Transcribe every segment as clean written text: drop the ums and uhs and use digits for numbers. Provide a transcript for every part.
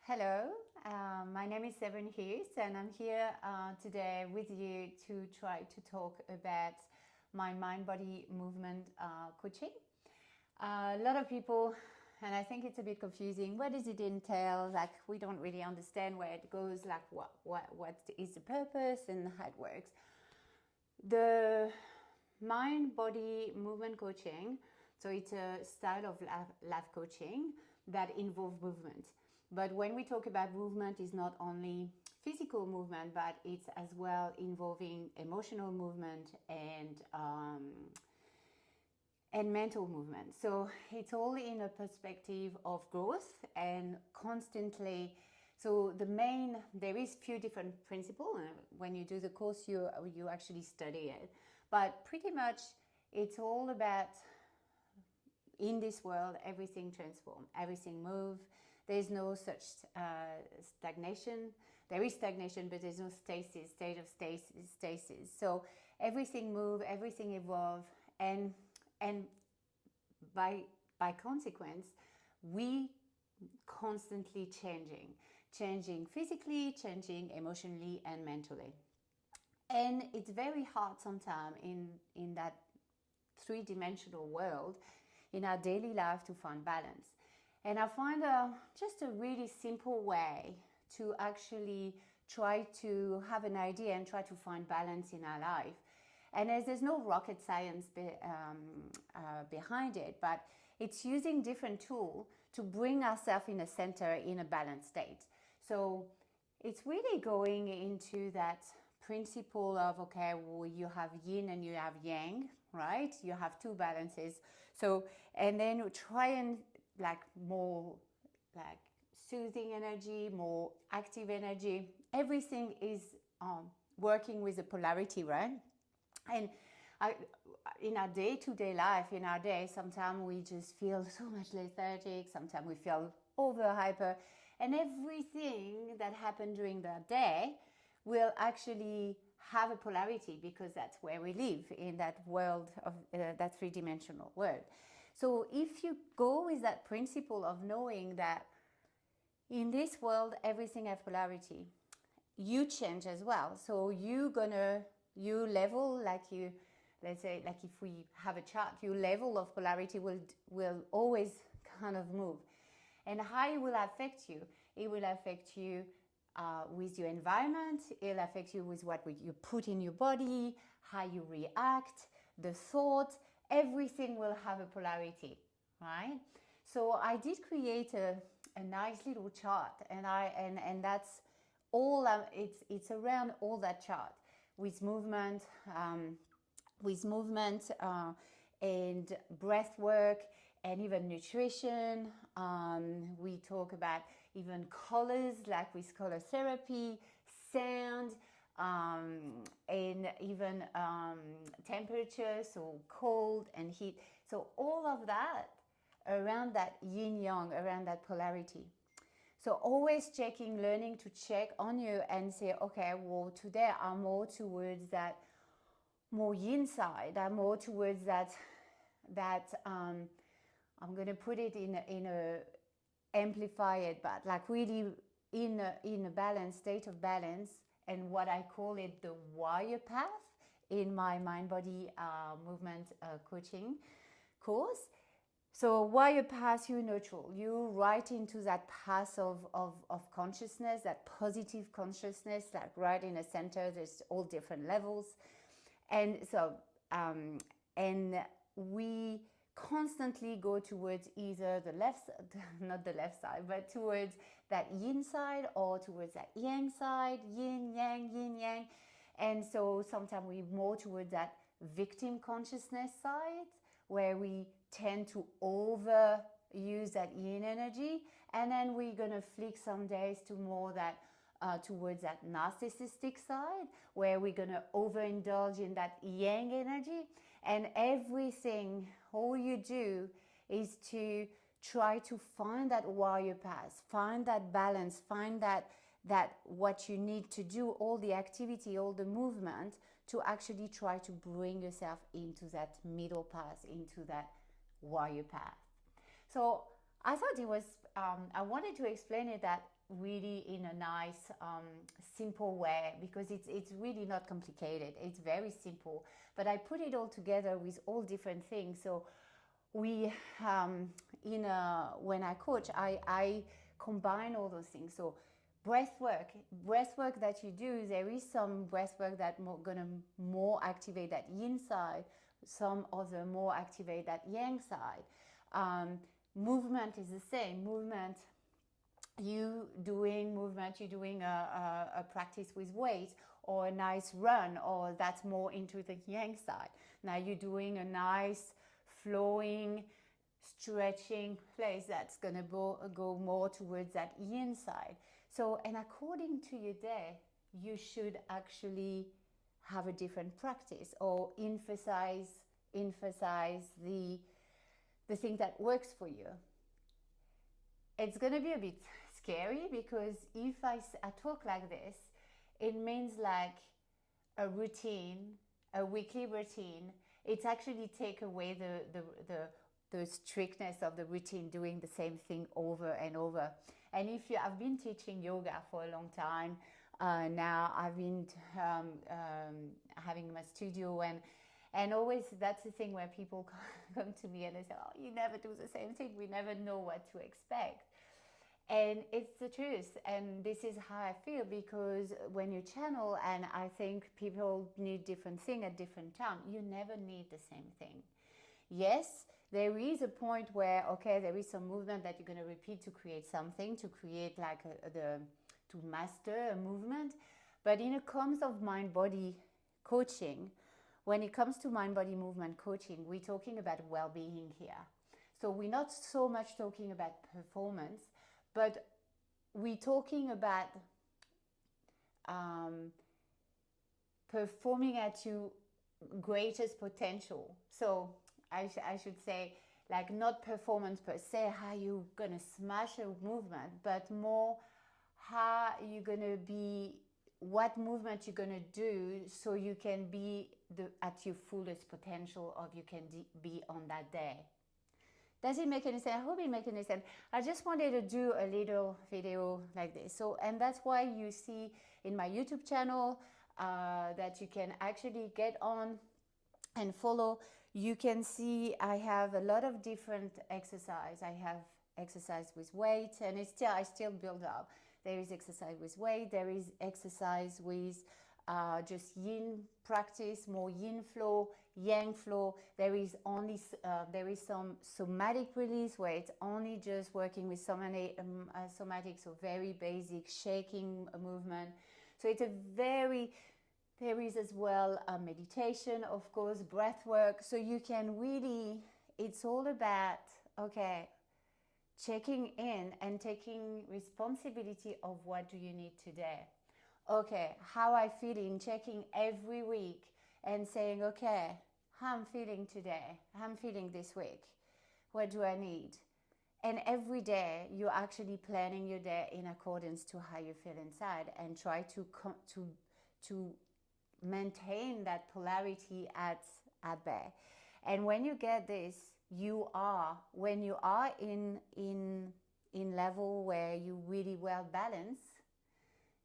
Hello, my name is Seven Hughes, and I'm here today with you to try to talk about my mind body movement coaching. A lot of people, and I think it's a bit confusing. What does it entail? Like, we don't really understand where it goes, like, what is the purpose and how it works. The mind body movement coaching, so it's a style of life coaching that involves movement. But when we talk about movement, it's not only physical movement, but it's as well involving emotional movement and mental movement. So it's all in a perspective of growth and constantly. So there is few different principles. When you do the course, you actually study it. But pretty much it's all about, in this world, everything transforms, everything moves. There's no such stagnation. There is stagnation, but there's no state of stasis. So everything moves, everything evolves, and by consequence, we constantly changing physically, changing emotionally and mentally. And it's very hard sometimes in that three-dimensional world, in our daily life, to find balance. And I find just a really simple way to actually try to have an idea and try to find balance in our life. And as there's no rocket science behind it, but it's using different tools to bring ourselves in a center, in a balanced state. So it's really going into that principle of, okay, well, you have yin and you have yang, right? You have two balances. So, and then try and more soothing energy, more active energy. Everything is working with a polarity, right? And in our day-to-day life, in our day, sometimes we just feel so much lethargic, sometimes we feel over hyper, and everything that happened during the day will actually have a polarity, because that's where we live, in that world of that three-dimensional world. So if you go with that principle of knowing that in this world everything has polarity, you change as well. So you level, let's say, like if we have a chart, your level of polarity will always kind of move. And how it will affect you? It will affect you with your environment. It'll affect you with what you put in your body, how you react, the thought. Everything will have a polarity, right? So I did create a nice little chart, and that's all. It's around all that chart with movement. And breath work and even nutrition. We talk about even colors, like with color therapy, sound, and even temperature, so cold and heat. So all of that around that yin yang, around that polarity. So always checking, learning to check on you and say, okay, well, today I'm more towards that more yin side. I'm more towards that I'm going to put it in a amplify it, but like really in a balanced state of balance, and what I call it the warrior path in my mind body movement coaching course. So warrior path, you neutral, you right into that path of consciousness, that positive consciousness, like right in the center. There's all different levels. And so, and we constantly go towards either the left, not the left side, but towards that yin side or towards that yang side, yin yang. And so sometimes we more towards that victim consciousness side, where we tend to overuse that yin energy. And then we're going to flick some days to more that towards that narcissistic side, where we're going to overindulge in that yang energy. And everything, all you do is to try to find that warrior path, find that balance, find that what you need to do, all the activity, all the movement, to actually try to bring yourself into that middle path, into that warrior path. So I thought it was I wanted to explain it that really in a nice, simple way, because it's really not complicated. It's very simple, but I put it all together with all different things. So we when I coach, I combine all those things. So breath work that you do, there is some breath work that gonna more activate that yin side, some other more activate that yang side. Movement is the same. Movement, you doing a practice with weight or a nice run, or that's more into the yang side. Now you're doing a nice flowing stretching place, that's gonna go more towards that yin side. So, and according to your day, you should actually have a different practice or emphasize the thing that works for you. It's gonna be a bit scary, because if I talk like this, it means like a routine, a weekly routine. It's actually take away the strictness of the routine, doing the same thing over and over. And if you have been teaching yoga for a long time, now I've been having my studio, and always that's the thing where people come to me and they say, oh, you never do the same thing, we never know what to expect. And it's the truth, and this is how I feel, because when you channel, and I think people need different thing at different time, you never need the same thing. Yes, there is a point where, okay, there is some movement that you're going to repeat to create something, to create like to master a movement. But in terms of mind-body coaching, when it comes to mind-body movement coaching, we're talking about well-being here. So we're not so much talking about performance, but we're talking about performing at your greatest potential. So I should say, like, not performance per se, how you're gonna smash a movement, but more how you're gonna be, what movement you're gonna do so you can be at your fullest potential of you can be on that day. Does it make any sense? I hope it makes any sense. I just wanted to do a little video like this. So, and that's why you see in my YouTube channel that you can actually get on and follow. You can see I have a lot of different exercise. I have exercise with weight, and I still build up. There is exercise with weight. There is exercise with just yin practice, more yin flow, yang flow. There is some somatic release, where it's only just working with somatic, so very basic shaking movement. So it's there is as well a meditation, of course, breath work. So you can really, it's all about, okay, checking in and taking responsibility of what do you need today. Okay, how I feeling, checking every week and saying, okay, how I'm feeling today, how I'm feeling this week, what do I need? And every day you're actually planning your day in accordance to how you feel inside, and try to maintain that polarity at bay. And when you get this, when you are in level where you really well balanced,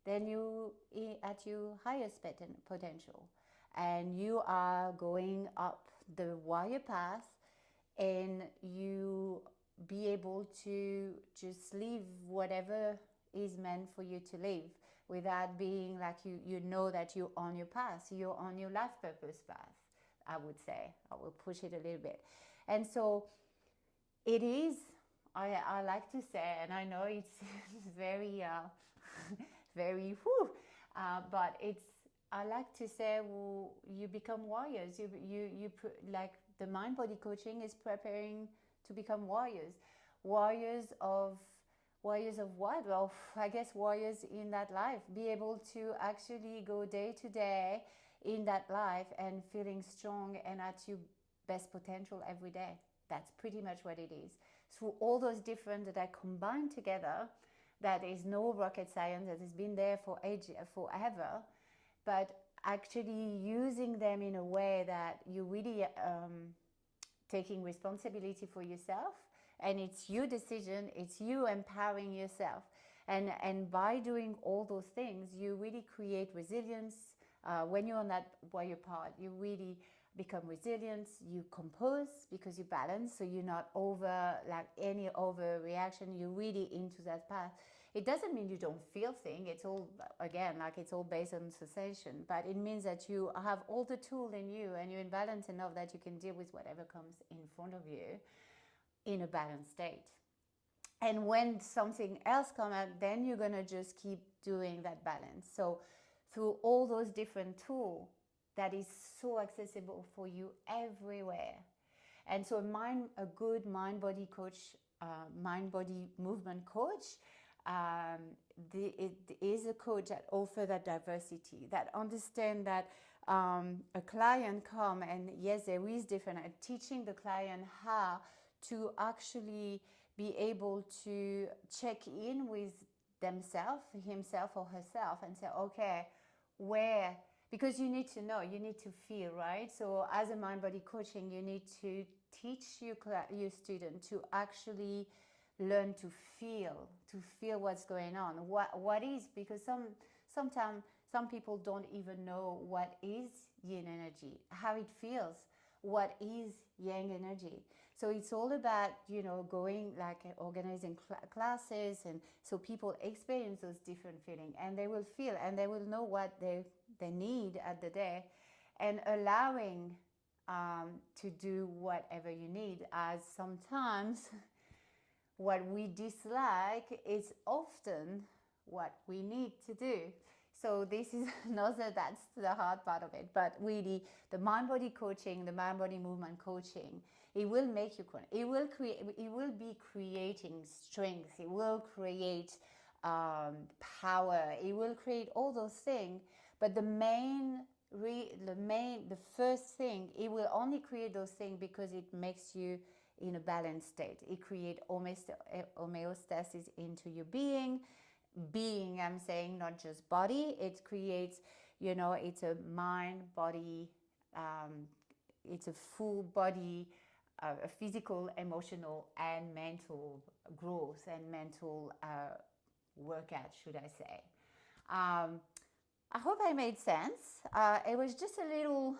then you at your highest potential, and you are going up the warrior path, and you be able to just live whatever is meant for you to live, without being like you know that you're on your path, you're on your life purpose path, I would say. I will push it a little bit. And so it is, I like to say, and I know it's very very but I like to say, well, you become warriors. You like, the mind body coaching is preparing to become warriors. Warriors of what? Well, I guess warriors in that life. Be able to actually go day to day in that life and feeling strong and at your best potential every day. That's pretty much what it is. Through all those different that are combined together, that is no rocket science, that has been there for forever, but actually using them in a way that you really taking responsibility for yourself and it's your decision, it's you empowering yourself. And by doing all those things, you really create resilience. When you're on that warrior part, you really become resilient. You compose because you balance, so you're not over, like any overreaction. You're really into that path. It doesn't mean you don't feel things. It's all, again, like it's all based on sensation, but it means that you have all the tools in you and you're in balance enough that you can deal with whatever comes in front of you in a balanced state. And when something else comes up, then you're going to just keep doing that balance. So through all those different tools, that is so accessible for you everywhere. And so a good mind-body coach, mind-body movement coach, it is a coach that offers that diversity, that understand that a client come, and yes, there is different, teaching the client how to actually be able to check in with themselves, himself or herself, and say, okay, where, because you need to know, you need to feel, right? So as a mind-body coaching, you need to teach your student to actually learn to feel what's going on, what is, because sometimes some people don't even know what is yin energy, how it feels, what is yang energy. So it's all about, going, like, organizing classes, and so people experience those different feelings, and they will feel, and they will know what they need at the day, and allowing to do whatever you need, as sometimes what we dislike is often what we need to do. So this is that's the hard part of it. But really, the mind-body coaching, the mind-body movement coaching, it will make you, it will be creating strength, it will create power, it will create all those things. But the first thing, it will only create those things because it makes you in a balanced state. It creates homeostasis into your being, I'm saying, not just body. It creates, it's a mind, body, it's a full body, a physical, emotional, and mental growth, and mental workout, should I say. I hope I made sense. It was just a little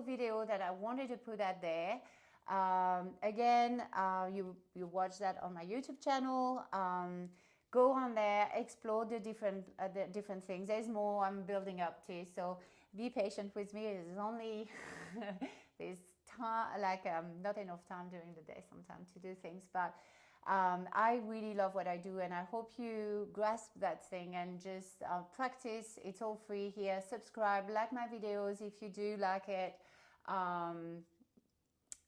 video that I wanted to put out there. Again, you watch that on my YouTube channel. Go on there, explore the different things. There's more I'm building up to, so be patient with me. There's only there's time, like not enough time during the day sometimes to do things, but I really love what I do, and I hope you grasp that thing and just practice. It's all free here. Subscribe, like my videos if you do like it.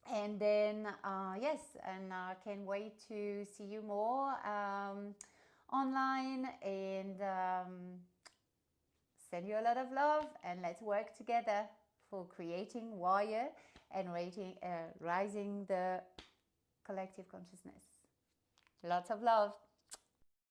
And then, yes, and I can't wait to see you more online, and send you a lot of love, and let's work together for creating warrior and rising the collective consciousness. Lots of love.